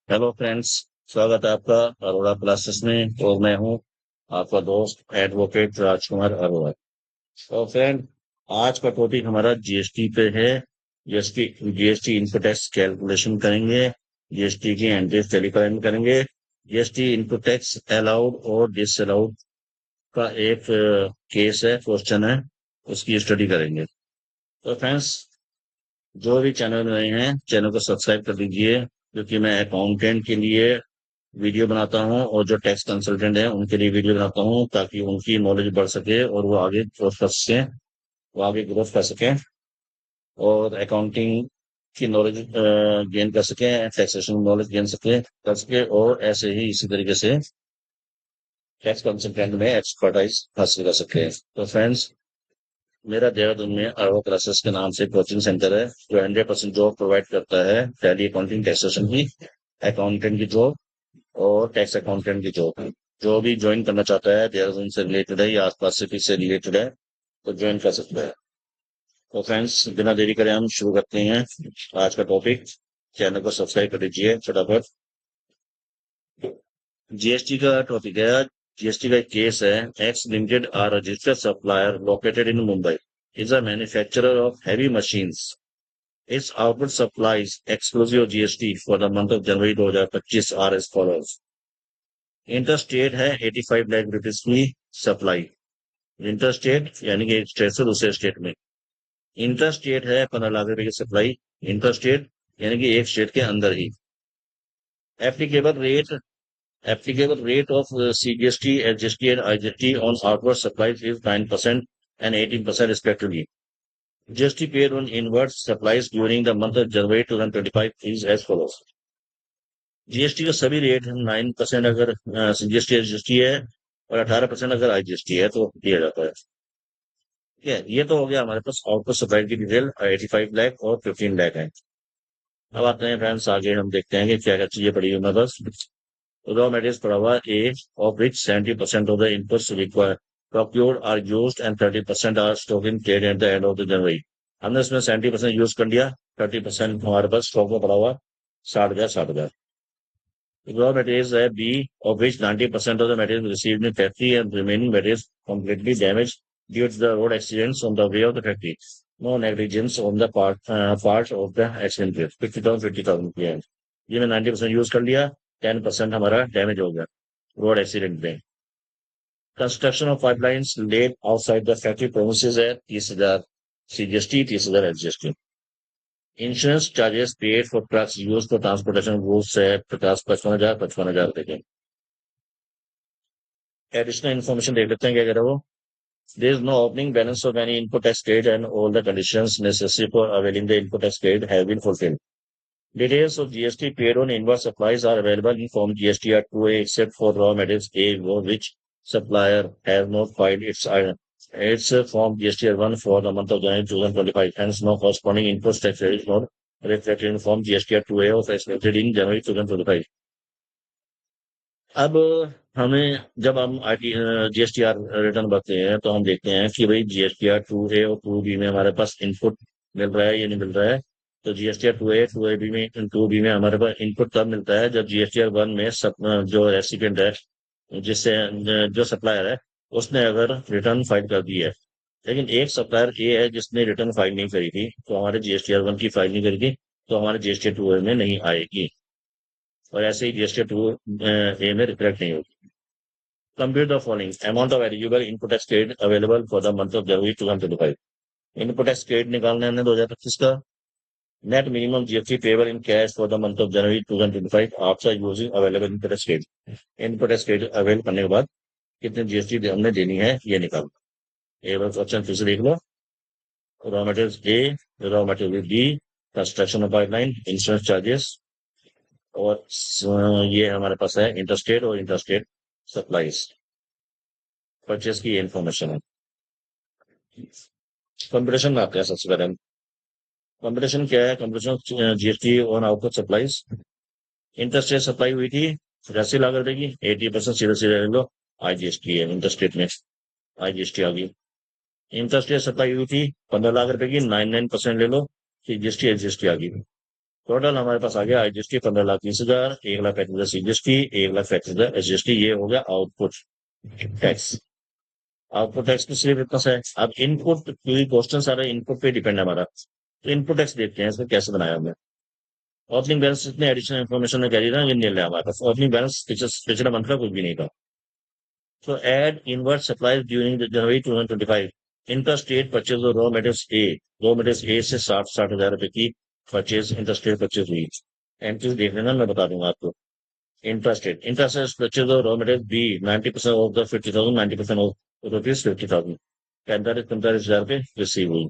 Hello friends. स्वागत है आपका अरोड़ा क्लासेस में और मैं हूं आपका दोस्त एडवोकेट राजकुमार अरोड़ा। तो फ्रेंड, आज का टॉपिक हमारा जीएसटी पे है। GST GST input tax calculation करेंगे। जीएसटी की एंट्रीज टेलीफाइन करेंगे। जीएसटी इनपुट टैक्स अलाउड और डिसअलाउड का एक केस है, क्वेश्चन है, उसकी स्टडी करेंगे। तो फ्रेंड्स, जो भी चैनल में नए हैं चैनल को सब्सक्राइब कर लीजिए, क्योंकि मैं अकाउंटेंट के लिए वीडियो बनाता हूं और जो टैक्स कंसल्टेंट हैं उनके लिए वीडियो बनाता हूं, ताकि उनकी नॉलेज बढ़ सके और वो आगे ग्रोथ कर सकें। वो आगे ग्रोथ कर सकें और अकाउंटिंग की नॉलेज गेन कर सकें, टैक्सेशन नॉलेज गेन कर सके और ऐसे ही इसी तरीके से टैक्स कंसल्टेंट में एक्सपर्टाइज हासिल कर सके। तो फ्रेंड्स, मेरा देहरादून में अरवा क्लासेस के नाम से कोचिंग सेंटर है, जो 100% जॉब प्रोवाइड करता है। टैली अकाउंटिंग, टैक्सेशन की, अकाउंटेंट की जॉब और टैक्स अकाउंटेंट की जॉब। जो भी ज्वाइन करना चाहता है, देहरादून से रिलेटेड है या आसपास सिटी से रिलेटेड है, तो ज्वाइन कर सकता है। तो फ्रेंड्स, बिना देरी करे हम शुरू करते हैं आज का टॉपिक। चैनल को सब्सक्राइब कर लीजिए फटाफट। जीएसटी का टॉपिक है। जीएसटी का एक केस है। X limited are registered supplier located in Mumbai, is a manufacturer of heavy machines. Its output supplies exclusive GST for the month of January 2025 are as follows. Inter state है 85 lakh rupees की supply. Inter state यानी कि एक state से दूसरे state में। Inter state है 15 लाख रुपए की सप्लाई। इंटर स्टेट यानी कि एक स्टेट के अंदर ही। Applicable rate applicable rate of CGST, SGST and IGST on outward supplies is 9% and 18% respectively. GST paid on inward supplies during the month of January 2025 is as follows. GST का सभी rate 9% अगर CGST SGST है और 18% अगर IGST है तो दिया जाता है। ठीक है, ये तो हो गया हमारे पास आउटपुट सप्लाई की डिटेल। 85 लाख और 15 लाख है। अब आते हैं फ्रेंड्स, आगे हम देखते हैं कि क्या क्या चीजें पड़ी हुई हमारे पास। रॉ मटेरियल्स पड़ा हुआ A, of which 70% of the inputs require procured are used and 30% are stock in trade at the end of the January. हमने इसमें 70% यूज कर लिया, 30% हमारे पास स्टॉक में पड़ा हुआ 60,000। Raw materials है B, of which 90% of the materials received in factory and remaining materials completely damaged due to the road accidents on the way of the factory. No negligence on the part of the accident. 50,000 की है। ये मैं 90% use कर लिया, 10% हमारा damage हो गया road accident में। Construction of pipelines laid outside the factory premises है 30,000 CGST, 30,000 SGST. Insurance charges paid for trucks use for transportation routes है 55,000 देखें। एडिशनल इन्फॉर्मेशन देख लेते हैं क्या कह रहे हो। There is no opening balance of any input tax paid and all the conditions necessary for availing the input tax paid have been fulfilled. Details of GST paid on inward supplies are available in Form GSTR 2A except for raw materials A, for which supplier has not filed its Form GSTR 1 for the month of January 2025. Hence, no corresponding input tax rate is not reflected in Form GSTR 2A of expected in January 2025. अब हमें जब हम GSTR return भरते हैं तो हम देखते हैं कि भाई जीएसटीआर 2A और 2B में हमारे पास इनपुट मिल रहा है या नहीं मिल रहा है। तो जीएसटीआर 2A 2AB में 2B में हमारे पास इनपुट तब मिलता है जब जीएसटीआर 1 में जो रेसिपिएंट है, जिससे जो सप्लायर है, उसने अगर रिटर्न फाइल कर दी है। लेकिन एक सप्लायर ए है जिसने रिटर्न फाइल नहीं करी थी, तो हमारे जीएसटीआर 1 की फाइल नहीं करी थी, तो हमारे जीएसटीआर 2A में नहीं आएगी और ऐसे ही जीएसटीआर 2A में रिफ्लेक्ट नहीं होगी। Compute the following amount of eligible input tax credit available for the month of January 2025. Input tax credit निकालना है 2025 का। Net minimum GST payable in cash for the month of January 2025 after using available input tax credit. Input tax credit avail करने के बाद कितने GST हमने देनी है ये निकालो। एक बार ऑप्शन फिर से देख लो। Raw materials A, raw material B, construction of pipeline, insurance charges और ये हमारे पास है इंटरस्टेट और इंटरस्टेट सप्लाईज। परचेस की इंफॉर्मेशन है। कंपटीशन में आते हैं सबसे पहले। कंपटीशन क्या है? Competition GST on output supplies. Interstate supply हुई थी 80 लाख रुपए की, 80% सीधे सीधे ले लो, आईजीएसटी है इंटरस्टेट में, आईजीएसटी आ गई। इंटरस्टेट सप्लाई हुई थी 15 लाख रुपए की, 99% ले लो, जीएसटी एसजीएसटी आ गई। टोटल हमारे पास आ गया IGST 15,30,000, 1,35,000 CGST, 1,35,000 SGST। ये हो गया आउटपुट टैक्स। आउटपुट टैक्स तो सिर्फ इतना सा है। अब इनपुट, क्योंकि क्वेश्चन सारा इनपुट पे डिपेंड है हमारा, तो इनपुट टैक्स देखते हैं इसमें कैसे बनाया हमने। ओपनिंग बैलेंस इतने एडिशनल इन्फॉर्मेशन में कह रही ना, ये नहीं है हमारे पास। ओपनिंग बैलेंस पिछला मंथ का कुछ भी नहीं था। तो add inward supplies during the January 2025. Interstate purchase of raw materials A, raw materials A से 60,000 रुपए की परचेज, इंटरस्टेट परचेज हुई। एंट्रीज देख लेना, मैं बता दूंगा आपको। Interstate purchase of raw material B, 90% of the 50,000, 90% of rupees 50,000, 45,000 रुपए रिसीव हुई।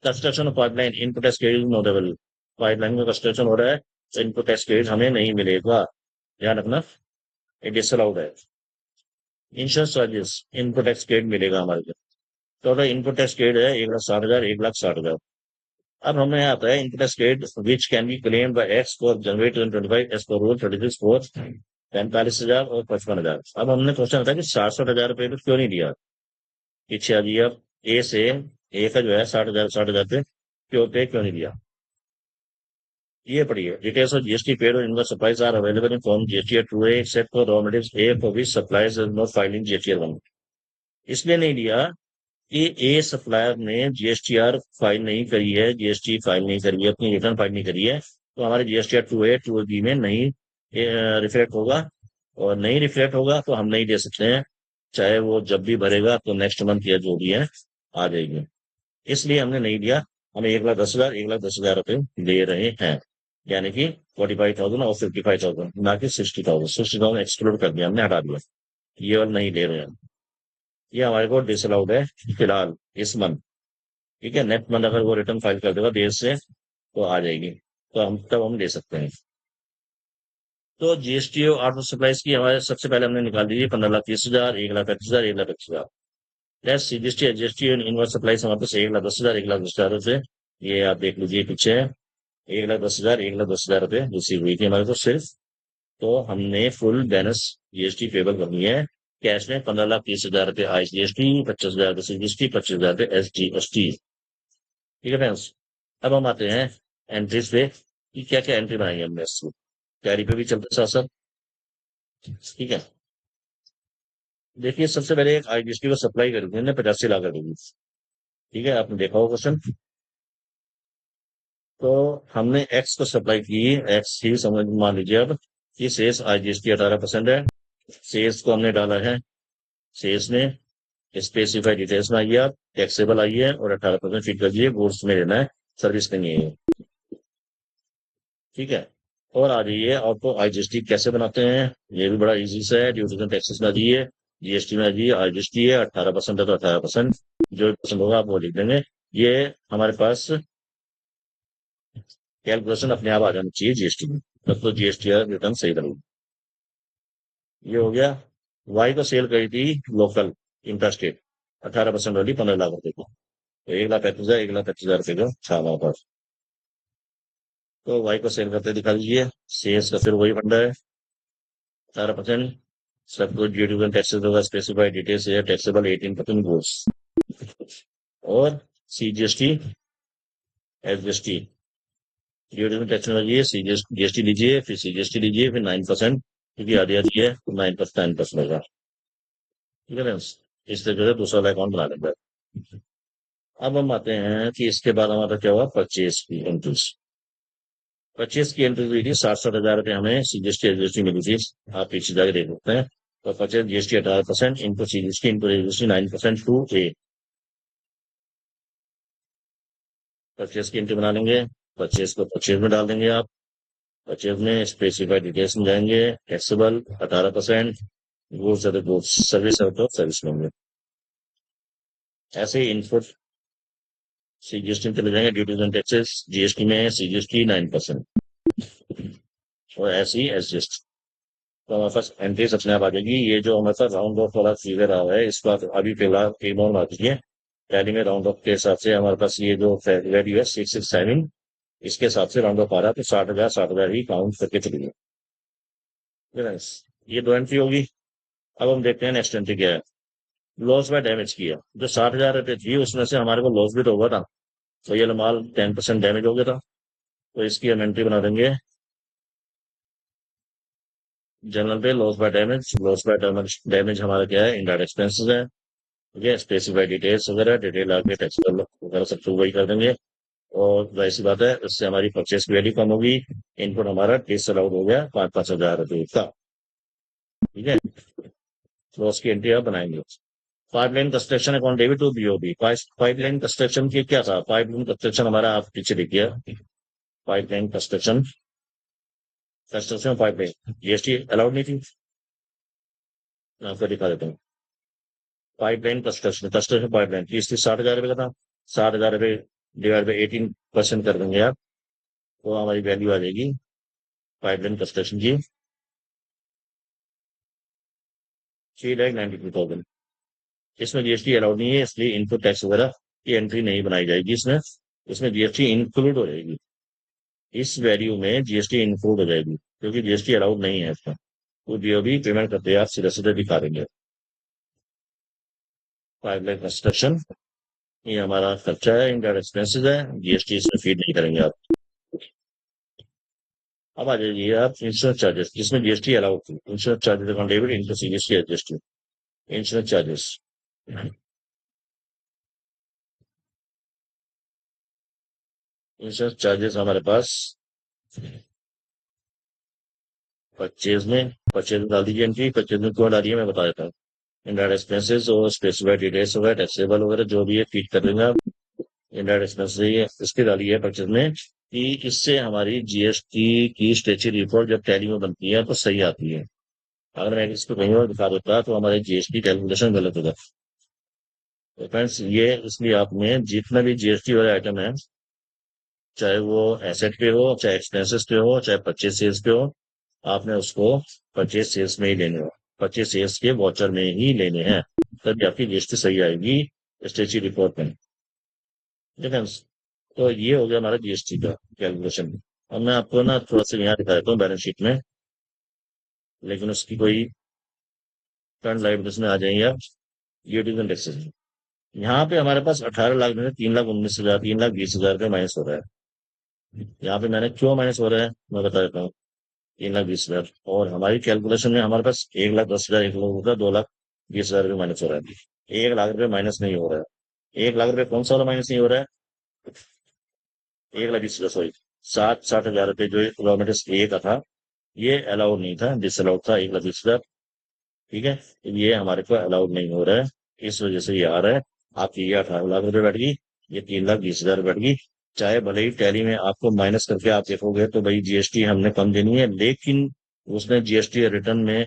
Construction of pipeline, input tax credit notable. Pipeline में कंस्ट्रक्शन हो रहा है तो इनपुट टैक्स क्रेडिट हमें नहीं मिलेगा, ध्यान रखना, ये डिसअलाउड है। Insurance charges, input tax credit मिलेगा हमारे को। टोटल इनपुट टैक्स क्रेडिट है 1,60,000, 1,60,000। अब हमें आता है input tax credit which can be claim by X for January 2025 as per rule 36(4), 45,000 और 55,000। अब हमने क्वेश्चन था कि 60,000 रुपए पे क्यों नहीं दिया, पीछे आ जाइए। अब ए से, ए का जो है 60,000 पे क्यों नहीं दिया, ये पढ़िए। डिटेल्स ऑफ GST पेड और इनका supplies are available in form GST 2A except for raw materials A for which supplies not filing GST 1। इसलिए नहीं दिया कि ए सप्लायर ने GSTR फाइल नहीं करी है, GST फाइल नहीं करी है, अपनी रिटर्न फाइल नहीं करी है, तो हमारे GSTR 2A 2B में नहीं रिफ्लेक्ट होगा। और नहीं रिफ्लेक्ट होगा तो हम नहीं दे सकते हैं, चाहे वो जब भी भरेगा तो नेक्स्ट मंथ या जो भी है आ जाएगी। इसलिए हमने नहीं दिया। हमें 1,10,000, 1,10,000 रुपए दे रहे हैं, यानी कि 45,000 और 55,000, ना कि 60,000। 60,000 एक्सक्लूड कर दिया हमने, हटा दिया, ये वाला नहीं ले रहे हैं। ये हमारे को डिसअलाउड है फिलहाल इस मंथ। ठीक है, नेक्स्ट मंथ अगर वो रिटर्न फाइल कर देगा देर से तो आ जाएगी, तो हम तब हम ले सकते हैं। तो GST और आर्ट सप्लाईज की हमारे सबसे पहले हमने निकाल दी 15,30,000, 1,35,000, 1,25,000। प्लस CGST SGST और इनवर्स सप्लाईज हमारे पास 1,10,000, 1,10,000 रुपए। ये आप देख लीजिए पीछे, 1,10,000, 1,10,000 रुपए रिसीव हुई थी हमारे को सिर्फ। तो हमने फुल बैलेंस GST पेबल करनी है। कैश में 15,30,000 रुपए IGST, 25,000 रुपए CGST, 25,000 रुपए SGST। ठीक है फ्रेंड्स। अब हम आते हैं एंट्रीज पे कि क्या क्या एंट्री बनाई है हमने इसको। कैरी पे भी चलते साथ साथ। ठीक है, देखिए सबसे पहले एक IGST को सप्लाई करी थी हमने 85 लाख रुपए की। ठीक है, आपने देखा होगा क्वेश्चन। तो हमने एक्स को सप्लाई की, एक्स ही समझ मान लीजिए अब कि शेष IGST 18% है। शेष को हमने डाला है, शेष में स्पेसिफाइड डिटेल्स में आइए आप, टैक्सेबल आइए और 18% फिट कर दीजिए, गुड्स में लेना है, सर्विस में नहीं है। ठीक है, और आ जाइए आपको IGST कैसे बनाते हैं, ये भी बड़ा इजी सा है। ड्यूटीज एंड टैक्सेस में आ जाइए, GST में आ जाइए, IGST है 18% है तो 18% जो पसंद होगा आप वो लिख देंगे। ये हमारे पास कैलकुलेशन अपने आप आ जानी चाहिए GST में, तब तो GST रिटर्न सही लगेगी। ये हो गया। वाई को सेल करी थी लोकल इंटरस्टेट 18% वाली 15 लाख रुपए को, तो 1,35,000, 1,35,000 रुपए का था हमारे पास। तो वाई को सेल करते दिखा दीजिए। सेल्स का फिर वही फंडा है 18%। सब कुछ ड्यूटीज एंड टैक्सेस होगा, स्पेसिफाइड डिटेल्स है, टैक्सेबल 18% गुड्स। और CGST SGST, duties and taxes लीजिए, GST लीजिए, फिर CGST लीजिए, फिर 9%, क्योंकि आधी आधी है तो 9% होगा। ठीक है फ्रेंड्स, इस तरीके से दूसरा अकाउंट बना लेंगे। अब हम आते हैं कि इसके बाद हमारा क्या हुआ, परचेज की एंट्रीज। परचेज की एंट्री हुई थी 60,000 रुपए, हमें CGST एसजीएसटी मिली थी। आप पीछे जाकर देख सकते हैं। तो परचेज GST 18%, इनको CGST, इनको SGST 9% टू ए। परचेज की एंट्री बना लेंगे, परचेज को परचेज में डाल देंगे आप। परचेज में स्पेसिफाइड डिटेल्स में जाएंगे, taxable 18%, goods other goods, service है तो सर्विस लेंगे। ऐसे ही इनपुट CGST में चले जाएंगे, ड्यूटीज एंड टैक्सेस, GST में CGST 9%, और ऐसे ही SGST। तो हमारे पास एंट्री अपने आप आ जाएगी। ये जो हमारे पास राउंड ऑफ वाला फिगर आ रहा है इसका अभी फिलहाल इग्नोर मार दीजिए। टैली में राउंड ऑफ के हिसाब से हमारे पास ये जो वैल्यू है 667, इसके हिसाब से राउंड ऑफ आ रहा है, तो 60,000 ही काउंट करके चलिए। ये दो एंट्री होगी। अब हम देखते हैं नेक्स्ट एंट्री क्या है। लॉस बाय डैमेज किया, जो 60,000 रुपए थी उसमें से हमारे को लॉस भी तो हुआ था, तो ये माल 10% डैमेज हो गया था। तो इसकी हम एंट्री बना देंगे। जनरल पे लॉस बाय डैमेज, डैमेज हमारा क्या है, इनडायरेक्ट एक्सपेंसेस है। ठीक है, स्पेसिफाइड डिटेल्स वगैरह, डिटेल आके टेक्स्ट वगैरह सब तो वही कर देंगे। और जाहिर सी बात है, उससे हमारी परचेस की वैल्यू कम होगी। इनपुट हमारा डिसअलाउड हो गया 5,000 रुपये का। ठीक है, तो उसकी एंट्री आप बनाएंगे। Pipeline construction account debit to BOB. Pipeline construction की क्या था, पाइपलाइन कंस्ट्रक्शन हमारा आप पीछे देखिए। Pipeline construction, construction pipeline GST allowed नहीं थी। मैं आपको दिखा देता हूँ। Pipeline construction, construction pipeline fees थी 60,000 रुपये का था। 60,000 रुपये डिवाइड बाई 18% कर देंगे आप, तो हमारी वैल्यू आ जाएगी पाइपलाइन कंस्ट्रक्शन की 3,92,000। इसमें जीएसटी अलाउड नहीं है, इसलिए इनपुट टैक्स वगैरह की एंट्री नहीं बनाई जाएगी इसमें। इसमें जीएसटी इंक्लूड हो जाएगी, इस वैल्यू में जीएसटी इंक्लूड हो जाएगी, क्योंकि जीएसटी अलाउड नहीं है इसमें। तो जो भी पेमेंट करते हैं आप सीधे सीधे दिखा देंगे। पाइपलाइन कंस्ट्रक्शन ये हमारा खर्चा है, इनडायरेक्ट एक्सपेंसेस है, जीएसटी इसमें फीड नहीं करेंगे आप। अब आ जाइए आप इंश्योरेंस चार्जेस, जिसमें जीएसटी अलाउड थी। Insurance charges account debit into CGST adjusted. Insurance charges, insurance charges हमारे पास परचेज में डाल दीजिए एंट्री। परचेज में क्यों डालिए मैं बता देता हूँ। इनडायरेक्ट एक्सपेंसेस और स्पेसिफाइड डिटेल्स वगैरह, टैक्सेबल वगैरह जो भी है फीड कर देंगे आप। इनडायरेक्ट एक्सपेंसेस ये इसकी डाली है परचेज में, कि इससे हमारी जीएसटी की स्टेचुरी रिपोर्ट जब टैली में बनती है तो सही आती है। अगर मैं इसको कहीं और दिखा देता तो हमारे जीएसटी कैलकुलेशन गलत होगा। तो फ्रेंड्स ये इसलिए आपने जितना भी जीएसटी वाले आइटम है, चाहे वो एसेट पे हो, चाहे एक्सपेंसेस पे हो, चाहे परचेज सेल्स पे हो, आपने उसको परचेज सेल्स में ही लेने हो, परचेज सेल्स के वॉचर में ही लेने हैं, तभी आपकी जीएसटी सही आएगी स्टेचुरी रिपोर्ट में। ठीक है, तो ये हो गया हमारा जीएसटी का कैलकुलेशन। अब मैं आपको ना थोड़ा सा यहाँ दिखा देता हूँ बैलेंस शीट में, लेकिन उसकी कोई करंट लायबिलिटीज में आ जाएंगे आप। ड्यूटीज एंड टैक्सेस, यहाँ पे हमारे पास 18 लाख में से 3,19,000, 3,20,000 रुपये माइनस हो रहा है। यहाँ पे मैंने क्यों माइनस हो रहा है मैं बता देता हूँ। 3,20,000, और हमारी कैलकुलेशन में हमारे पास 1,10,000 एक लोग होता है, 2,20,000 रुपये माइनस हो रहा है। 1 लाख रुपये माइनस नहीं हो रहा है। 1 लाख रुपये कौन सा वाला माइनस नहीं हो रहा है, 1,20,000 सॉरी, 60,000 रुपये जो रॉ मटेरियल ए का था, ये अलाउड नहीं था, डिसअलाउड था 1,20,000। ठीक है, तो ये हमारे को अलाउड नहीं हो रहा है, इस वजह से ये आ रहा है। आपकी ये 18 लाख रुपए बैठ गई, ये 3,20,000 बैठ गई। चाहे भले ही टैली में आपको माइनस करके आप देखोगे तो भाई जीएसटी हमने कम देनी है, लेकिन उसने जीएसटी रिटर्न में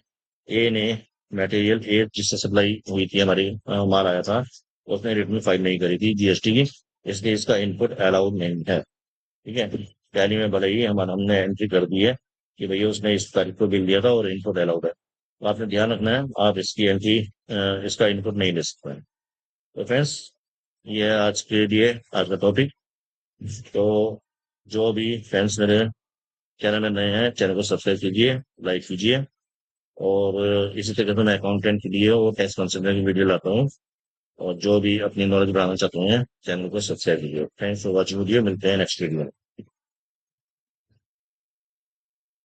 ए ने मटेरियल ए जिससे सप्लाई हुई थी हमारी माल आया था, उसने रिटर्न फाइल नहीं करी थी जीएसटी की, इसलिए इसका इनपुट अलाउड नहीं है। ठीक है, टैली में भले ही हमने एंट्री कर दी है कि भैया उसने इस तारीख को बिल दिया था और इनपुट अलाउड है, तो आपने ध्यान रखना है आप इसकी एंट्री, इसका इनपुट नहीं ले सकते हैं। तो फ्रेंड्स ये है आज के लिए आज का टॉपिक। तो जो भी फ्रेंड्स मेरे चैनल में नए हैं, चैनल को सब्सक्राइब कीजिए, लाइक कीजिए। और इसी तरह से मैं अकाउंटेंट के लिए और टैक्स कंसल्टेंट की वीडियो लाता हूँ। और जो भी अपनी नॉलेज बढ़ाना चाहते हैं, चैनल को सब्सक्राइब कीजिए। थैंक्स फॉर वॉचिंग वीडियो, मिलते हैं नेक्स्ट वीडियो में।